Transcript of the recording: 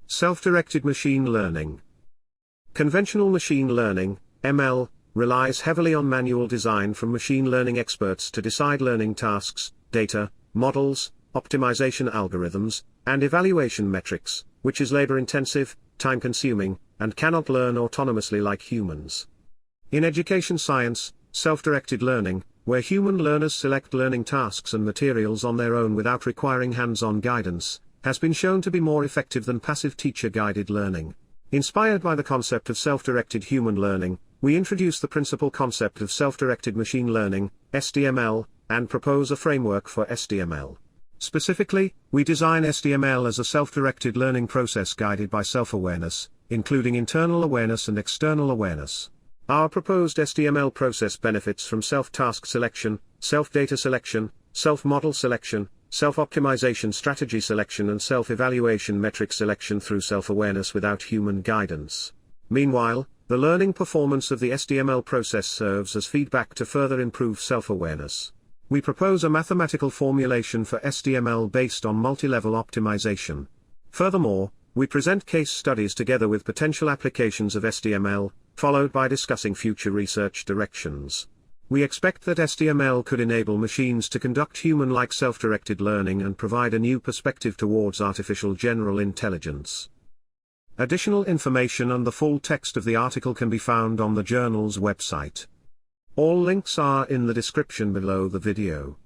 Self-directed machine learning. Conventional machine learning, ML, relies heavily on manual design from machine learning experts to decide learning tasks, data, models, optimization algorithms, and evaluation metrics, which is labor-intensive, time-consuming, and cannot learn autonomously like humans. In education science, self-directed learning, where human learners select learning tasks and materials on their own without requiring hands-on guidance, has been shown to be more effective than passive teacher-guided learning. Inspired by the concept of self-directed human learning, we introduce the principal concept of self-directed machine learning, SDML, and propose a framework for SDML. Specifically, we design SDML as a self-directed learning process guided by self-awareness, including internal awareness and external awareness. Our proposed SDML process benefits from self-task selection, self-data selection, self-model selection, self-optimization strategy selection and self-evaluation metric selection through self-awareness without human guidance. Meanwhile, the learning performance of the SDML process serves as feedback to further improve self-awareness. We propose a mathematical formulation for SDML based on multi-level optimization. Furthermore, we present case studies together with potential applications of SDML, followed by discussing future research directions. We expect that SDML could enable machines to conduct human-like self-directed learning and provide a new perspective towards artificial general intelligence. Additional information and the full text of the article can be found on the journal's website. All links are in the description below the video.